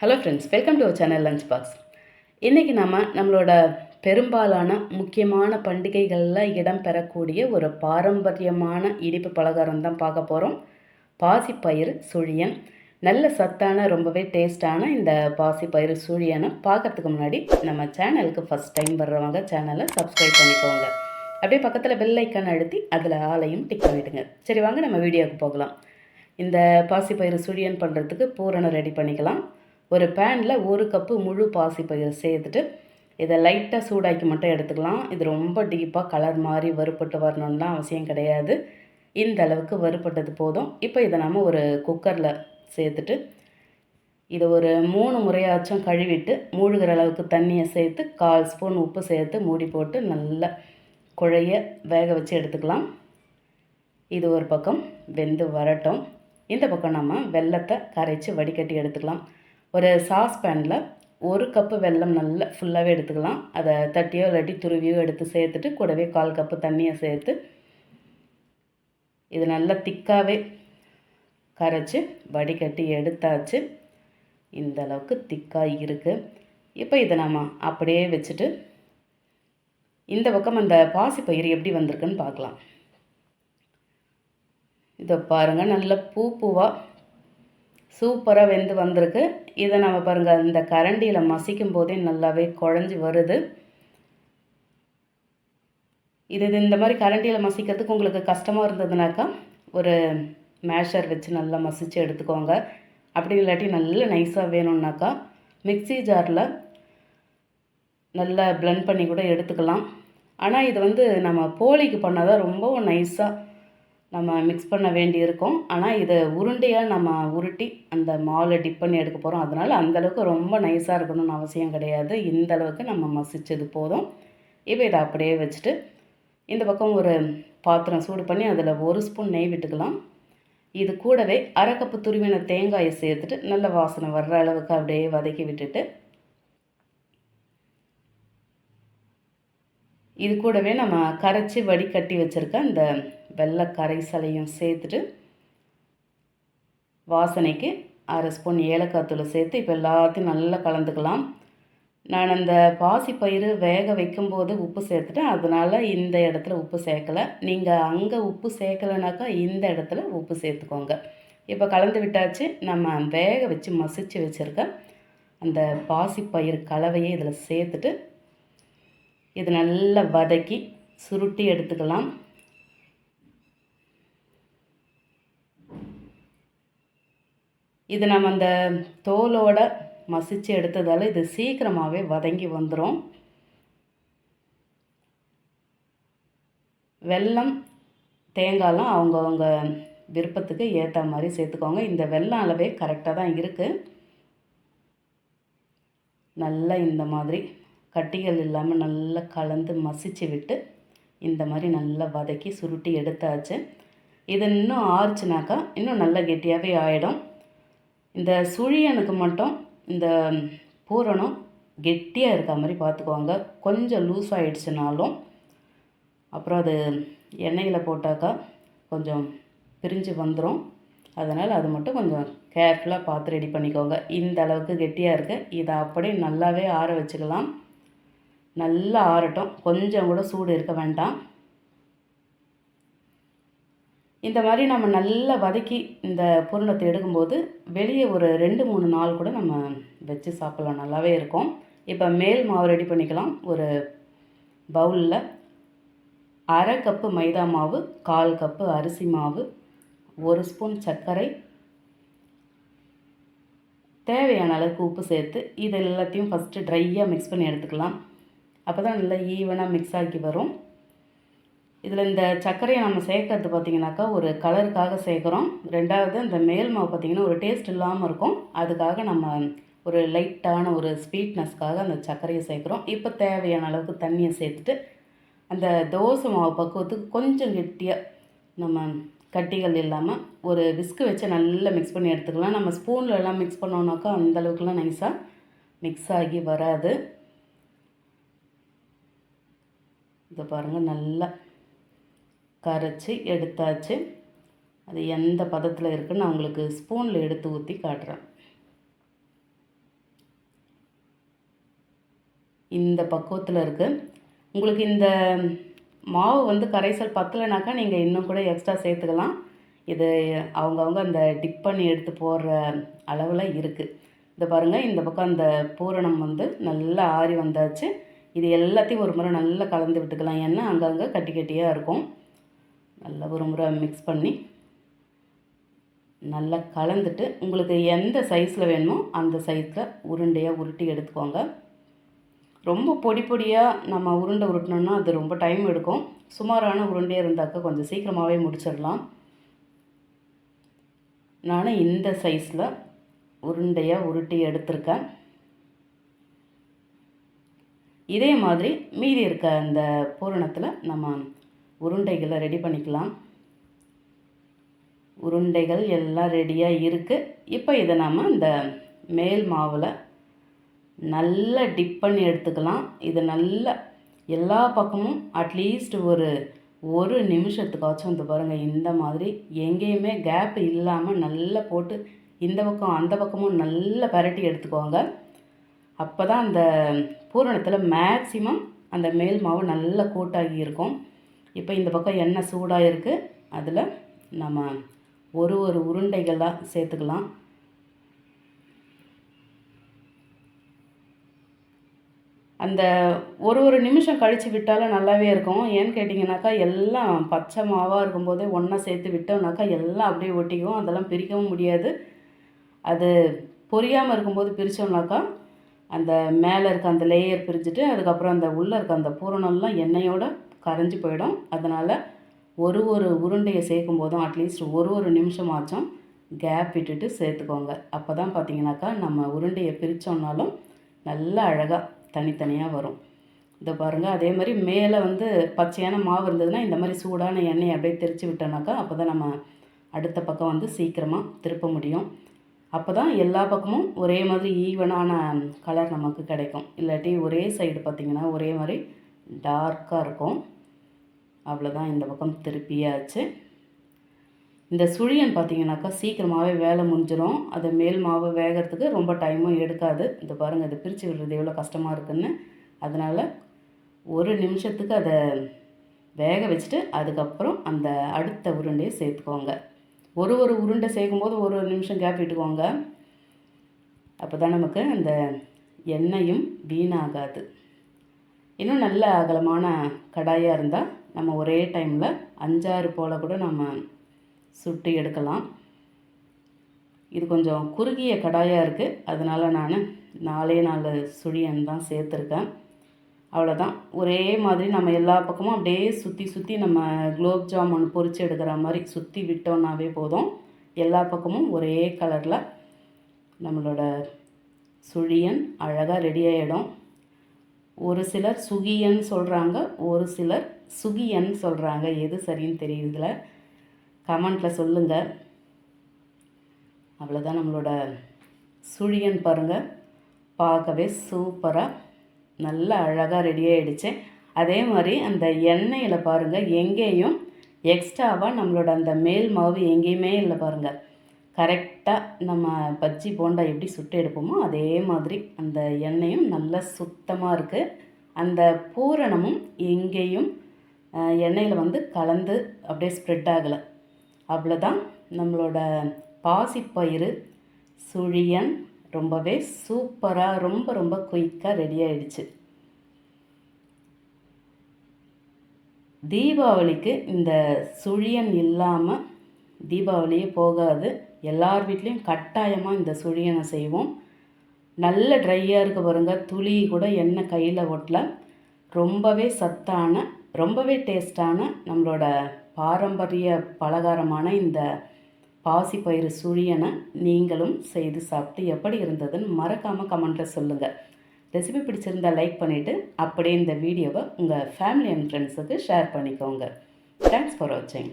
Hello friends, welcome to our channel lunch box. இன்றைக்கி நம்மளோட பெரும்பாலான முக்கியமான பண்டிகைகளில் இடம் பெறக்கூடிய ஒரு பாரம்பரியமான இனிப்பு பலகாரம் தான் பார்க்க போகிறோம். பாசிப்பயிறு சுழியன். நல்ல சத்தான ரொம்பவே டேஸ்டான இந்த பாசிப்பயிறு சுழியனை பார்க்குறதுக்கு முன்னாடி நம்ம சேனலுக்கு ஃபஸ்ட் டைம் வர்றவங்க சேனலை சப்ஸ்கிரைப் பண்ணிக்கோங்க. அப்படியே பக்கத்தில் பெல் ஐக்கான் அழுத்தி அதில் ஆளையும் டிக் பண்ணிவிடுங்க. சரி, வாங்க நம்ம வீடியோவுக்கு போகலாம். இந்த பாசிப்பயிறு சுழியன் பண்ணுறதுக்கு பூரணம் ரெடி பண்ணிக்கலாம். ஒரு பேனில் 1 கப்பு முழு பாசிப்பயிறு சேர்த்துட்டு இதை லைட்டாக சூடாக்கி மட்டும் எடுத்துக்கலாம். இது ரொம்ப டீப்பாக கலர் மாதிரி வறுப்பட்டு வரணும்லாம் அவசியம் கிடையாது. இந்த அளவுக்கு வறுப்பட்டது போதும். இப்போ இதை நம்ம ஒரு குக்கரில் சேர்த்துட்டு இதை ஒரு 3 முறையாச்சும் கழுவிட்டு மூழ்கிற அளவுக்கு தண்ணியை சேர்த்து 1/4 ஸ்பூன் உப்பு சேர்த்து மூடி போட்டு நல்லா குழைய வேக வச்சு எடுத்துக்கலாம். இது ஒரு பக்கம் வெந்து வரட்டும். இந்த பக்கம் நம்ம வெல்லத்தை கரைச்சி வடிகட்டி எடுத்துக்கலாம். ஒரு சாஸ்பேனில் 1 கப்பு வெல்லம் நல்லா ஃபுல்லாகவே எடுத்துக்கலாம். அதை தட்டியோ இல்லாட்டி துருவியோ எடுத்து சேர்த்துட்டு கூடவே 1/4 கப்பு தண்ணியை சேர்த்து இது நல்லா திக்காகவே கரைச்சி வடிகட்டி எடுத்தாச்சு. இந்த அளவுக்கு திக்காக இருக்குது. இப்போ இதை நம்ம அப்படியே வச்சுட்டு இந்த பக்கம் அந்த பாசிப்பயிறு எப்படி வந்திருக்குன்னு பார்க்கலாம். இதை பாருங்கள், நல்ல பூவாக சூப்பராக வெந்து வந்திருக்கு. இதை நம்ம பாருங்கள், இந்த கரண்டியில் மசிக்கும் போதே நல்லாவே குழஞ்சி வருது. இது இந்த மாதிரி கரண்டியில் மசிக்கிறதுக்கு உங்களுக்கு கஷ்டமாக இருந்ததுனாக்கா ஒரு மேஷர் வச்சு நல்லா மசித்து எடுத்துக்கோங்க. அப்படி இல்லாட்டி நல்ல நைஸாக வேணும்னாக்கா மிக்ஸி ஜாரில் நல்லா பிளெண்ட் பண்ணி கூட எடுத்துக்கலாம். ஆனால் இது நம்ம போலிக்கு பண்ணால் தான் ரொம்பவும் நைஸாக நம்ம மிக்ஸ் பண்ண வேண்டி இருக்கும். ஆனால் இதை உருண்டையாக நம்ம உருட்டி அந்த மாவில் டிப் பண்ணி எடுக்க போகிறோம். அதனால் அந்தளவுக்கு ரொம்ப நைஸாக இருக்கணும்னு அவசியம் கிடையாது. இந்த அளவுக்கு நம்ம மசிச்சது போதும். இப்போ இதை அப்படியே வச்சுட்டு இந்த பக்கம் ஒரு பாத்திரம் சூடு பண்ணி அதில் 1 ஸ்பூன் நெய் விட்டுக்கலாம். இது கூடவே 1/2 கப்பு துருவின தேங்காயை சேர்த்துட்டு நல்ல வாசனை வர்ற அளவுக்கு அப்படியே வதக்கி விட்டுட்டு இது கூடவே நம்ம கரைச்சி வடிகட்டி வச்சுருக்க அந்த வெள்ளை கரைசலையும் சேர்த்துட்டு வாசனைக்கு 1/2 ஸ்பூன் ஏலக்காய் தூள் சேர்த்து இப்போ எல்லாத்தையும் நல்லா கலந்துக்கலாம். நான் அந்த பாசிப்பயிறு வேக வைக்கும்போது உப்பு சேர்த்துட்டேன். அதனால் இந்த இடத்துல உப்பு சேர்க்கலை. நீங்கள் அங்கே உப்பு சேர்க்கலைனாக்கா இந்த இடத்துல உப்பு சேர்த்துக்கோங்க. இப்போ கலந்து விட்டாச்சு. நம்ம வேக வச்சு மசித்து வச்சுருக்க அந்த பாசிப்பயிறு கலவையை இதில் சேர்த்துட்டு இது நல்லா வதக்கி சுருட்டி எடுத்துக்கலாம். இது நம்ம அந்த தோலோட மசித்து எடுத்ததால் இது சீக்கிரமாகவே வதங்கி வந்துடும். வெல்லம் தேங்காய்லாம் அவங்கவுங்க விருப்பத்துக்கு ஏற்ற மாதிரி சேர்த்துக்கோங்க. இந்த வெல்லம் அளவே கரெக்டாக தான் இருக்குது. நல்லா இந்த மாதிரி கட்டிகள் இல்லாமல் நல்லா கலந்து மசிச்சு விட்டு இந்த மாதிரி நல்லா வதக்கி சுருட்டி எடுத்தாச்சு. இது இன்னும் ஆறுச்சுனாக்கா இன்னும் நல்லா கெட்டியாகவே ஆகிடும். இந்த சுழியனுக்கு மட்டும் இந்த பூரணம் கெட்டியாக இருக்க மாதிரி பார்த்துக்குவாங்க. கொஞ்சம் லூஸ் ஆகிடுச்சுனாலும் அப்புறம் அது எண்ணெயில் போட்டாக்கா கொஞ்சம் பிரிஞ்சு வந்துடும். அதனால் அது மட்டும் கொஞ்சம் கேர்ஃபுல்லாக பார்த்து ரெடி பண்ணிக்கோங்க. இந்த அளவுக்கு கெட்டியாக இருக்குது. இதை அப்படியே நல்லாவே ஆற வச்சுக்கலாம். நல்லா ஆறட்டும், கொஞ்சம் கூட சூடு இருக்க வேண்டாம். இந்த மாதிரி நம்ம நல்லா வதக்கி இந்த பூரணத்தை எடுக்கும்போது வெளியே ஒரு 2-3 நாள் கூட நம்ம வச்சு சாப்பிட்லாம், நல்லாவே இருக்கும். இப்போ மேல் மாவு ரெடி பண்ணிக்கலாம். ஒரு பவுலில் 1/2 கப்பு மைதா மாவு, 1/4 கப்பு அரிசி மாவு, 1 ஸ்பூன் சர்க்கரை, தேவையான அளவுக்கு உப்பு சேர்த்து இது எல்லாத்தையும் ஃபஸ்ட்டு ட்ரையாக மிக்ஸ் பண்ணி எடுத்துக்கலாம். அப்போ தான் நல்லா ஈவனாக மிக்ஸ் ஆகி வரும். இதில் இந்த சர்க்கரையை நம்ம சேர்க்கறது பார்த்திங்கனாக்கா ஒரு கலருக்காக சேர்க்குறோம். ரெண்டாவது இந்த மேல் மாவு பார்த்திங்கன்னா ஒரு டேஸ்ட் இல்லாமல் இருக்கும். அதுக்காக நம்ம ஒரு லைட்டான ஒரு ஸ்வீட்னஸ்க்காக அந்த சர்க்கரையை சேர்க்குறோம். இப்போ தேவையான அளவுக்கு தண்ணியை சேர்த்துட்டு அந்த தோசை மாவு பக்குவத்துக்கு கொஞ்சம் கெட்டியாக நம்ம கட்டிகள் இல்லாமல் ஒரு விஸ்கு வச்சு நல்லா மிக்ஸ் பண்ணி எடுத்துக்கலாம். நம்ம ஸ்பூன்லலாம் மிக்ஸ் பண்ணோன்னாக்கா அந்தளவுக்குலாம் நைஸாக மிக்ஸ் ஆகி வராது. இதை பாருங்கள், நல்லா கரைச்சி எடுத்தாச்சு. அது எந்த பதத்தில் இருக்குன்னு நான் உங்களுக்கு ஸ்பூனில் எடுத்து ஊற்றி காட்டுறேன். இந்த பக்குவத்தில் இருக்குது. உங்களுக்கு இந்த மாவு வந்து கரைசல் பத்தலைனாக்கா நீங்கள் இன்னும் கூட எக்ஸ்ட்ரா சேர்த்துக்கலாம். இது அவங்கவுங்க அந்த டிப் பண்ணி எடுத்து போடுற அளவில் இருக்குது. இதை பாருங்கள், இந்த பக்கம் அந்த பூரணம் வந்து நல்லா ஆறி வந்தாச்சு. இது எல்லாத்தையும் ஒரு முறை நல்லா கலந்து விட்டுக்கலாம். ஏன்னா அங்கங்கே கட்டி கட்டியாக இருக்கும். நல்லா ஒரு முறை மிக்ஸ் பண்ணி நல்லா கலந்துட்டு உங்களுக்கு எந்த சைஸில் வேணுமோ அந்த சைஸில் உருண்டையாக உருட்டி எடுத்துக்கோங்க. ரொம்ப பொடி பொடியாக நம்ம உருண்டை உருட்டினோன்னா அது ரொம்ப டைம் எடுக்கும். சுமாரான உருண்டையாக இருந்தாக்கா கொஞ்சம் சீக்கிரமாகவே முடிச்சிடலாம். நான் இந்த சைஸில் உருண்டையாக உருட்டி எடுத்திருக்கேன். இதே மாதிரி மீதி இருக்க அந்த பூரணத்தில் நம்ம உருண்டைகளை ரெடி பண்ணிக்கலாம். உருண்டைகள் எல்லாம் ரெடியாக இருக்குது. இப்போ இதை நம்ம இந்த மேல் மாவில் நல்லா டிப் பண்ணி எடுத்துக்கலாம். இது நல்லா எல்லா பக்கமும் அட்லீஸ்ட் ஒரு நிமிஷத்துக்காச்சும் இந்த பாருங்கள், இந்த மாதிரி எங்கேயுமே கேப் இல்லாமல் நல்லா போட்டு இந்த பக்கம் அந்த பக்கமும் நல்லா பரட்டி எடுத்துக்கோங்க. அப்போ தான் அந்த பூரணத்தில் மேக்ஸிமம் அந்த மேல் மாவு நல்லா கூட்டாகி இருக்கும். இப்போ இந்த பக்கம் எண்ணெய் சூடாக இருக்குது. அதில் நம்ம ஒரு உருண்டைகளாக சேர்த்துக்கலாம். அந்த ஒரு நிமிஷம் கழித்து விட்டாலும் நல்லாவே இருக்கும். ஏன்னு கேட்டிங்கனாக்கா, எல்லாம் பச்சை மாவாக இருக்கும்போதே ஒன்றா சேர்த்து விட்டோம்னாக்கா எல்லாம் அப்படியே ஒட்டிக்கும். அதெல்லாம் பிரிக்கவும் முடியாது. அது பொரியாமல் இருக்கும்போது பிரித்தோம்னாக்கா அந்த மேலே இருக்க அந்த லேயர் பிரிச்சுட்டு அதுக்கப்புறம் அந்த உள்ளே இருக்க அந்த பூரணம்லாம் எண்ணெயோடு கரைஞ்சி போயிடும். அதனால் ஒரு உருண்டையை சேர்க்கும் போதும் அட்லீஸ்ட் ஒரு நிமிஷமாச்சும் கேப் விட்டுட்டு சேர்த்துக்கோங்க. அப்போ தான் பார்த்தீங்கன்னாக்கா நம்ம உருண்டையை பிரித்தோம்னாலும் நல்லா அழகாக தனித்தனியாக வரும். இதை பாருங்கள், அதே மாதிரி மேலே வந்து பச்சையான மாவு இருந்ததுன்னா இந்த மாதிரி சூடான எண்ணெயை அப்படியே தெரித்து விட்டோம்னாக்கா அப்போ தான் நம்ம அடுத்த பக்கம் வந்து சீக்கிரமாக திருப்ப முடியும். அப்போ தான் எல்லா பக்கமும் ஒரே மாதிரி ஈவனான கலர் நமக்கு கிடைக்கும். இல்லாட்டி ஒரே சைடு பார்த்திங்கன்னா ஒரே மாதிரி டார்க்காக இருக்கும். அவ்வளோதான், இந்த பக்கம் திருப்பியாச்சு. இந்த சுழியன் பார்த்திங்கனாக்கா சீக்கிரமாகவே வேலை முடிஞ்சிடும். அது மேல் மாவு வேகிறதுக்கு ரொம்ப டைமும் எடுக்காது. இந்த பாருங்கள், அதை பிரித்து விடுறது எவ்வளோ கஷ்டமாக இருக்குதுன்னு. அதனால் ஒரு நிமிஷத்துக்கு அதை வேக வச்சுட்டு அதுக்கப்புறம் அந்த அடுத்த உருண்டையை சேர்த்துக்கோங்க. ஒரு உருண்டை சேர்க்கும்போது ஒரு நிமிஷம் கேப் விட்டுக்கோங்க. அப்போ தான் நமக்கு அந்த எண்ணெயும் வீணாகாது. இன்னும் நல்ல அகலமான கடாயாக இருந்தால் நம்ம ஒரே டைமில் 5-6 போல் கூட நம்ம சுட்டு எடுக்கலாம். இது கொஞ்சம் குறுகிய கடாயாக இருக்குது. அதனால் நான் 4 சுழியன் தான் சேர்த்துருக்கேன். அவ்வளோதான், ஒரே மாதிரி நம்ம எல்லா பக்கமும் அப்படியே சுற்றி நம்ம குலோப் ஜாமுன் பொரித்து எடுக்கிற மாதிரி சுற்றி விட்டோன்னாவே போதும். எல்லா பக்கமும் ஒரே கலரில் நம்மளோட சுழியன் அழகாக ரெடி ஆகிடும். ஒரு சிலர் சுகியன் சொல்கிறாங்க, ஒரு சிலர் சுகியன் சொல்கிறாங்க. எது சரின்னு தெரியுதுல, கமெண்ட்டில் சொல்லுங்கள். அவ்வளோதான், நம்மளோட சுழியன் பாருங்கள், பார்க்கவே சூப்பராக நல்லா அழகாக ரெடி ஆகிடுச்சு. அதே மாதிரி அந்த எண்ணெயில் பாருங்கள், எங்கேயும் எக்ஸ்ட்ராவாக நம்மளோட அந்த மேல் மாவு எங்கேயுமே இல்லை பாருங்கள். கரெக்டாக நம்ம பஜ்ஜி போண்டா எப்படி சுட்டு எடுப்போமோ அதே மாதிரி அந்த எண்ணெயும் நல்லா சுத்தமாக இருக்குது. அந்த பூரணமும் எங்கேயும் எண்ணெயில் வந்து கலந்து அப்படியே ஸ்ப்ரெட் ஆகலை. அவ்வளோதான், நம்மளோட பாசிப்பயிறு சுழியன் ரொம்பவே சூப்பராக ரொம்ப குயிக்காக ரெடி ஆகிடுச்சு. தீபாவளிக்கு இந்த சுழியன் இல்லாமல் தீபாவளியே போகாது. எல்லார் வீட்லேயும் கட்டாயமாக இந்த சுழியனை செய்வோம். நல்ல ட்ரையாக இருக்க பாருங்கள், துளி கூட எண்ணெய் கையில் ஒட்டல. ரொம்பவே சத்தான, ரொம்பவே டேஸ்டான நம்மளோட பாரம்பரிய பலகாரமான இந்த பாசிப்பயிறு சுழியனை நீங்களும் செய்து சாப்பிட்டு எப்படி இருந்ததுன்னு மறக்காமல் கமெண்ட்டில் சொல்லுங்கள். ரெசிபி பிடிச்சிருந்தால் லைக் பண்ணிவிட்டு அப்படியே இந்த வீடியோவை உங்கள் ஃபேமிலி அண்ட் ஃப்ரெண்ட்ஸுக்கு ஷேர் பண்ணிக்கோங்க. தேங்க்ஸ் ஃபார் வாட்சிங்.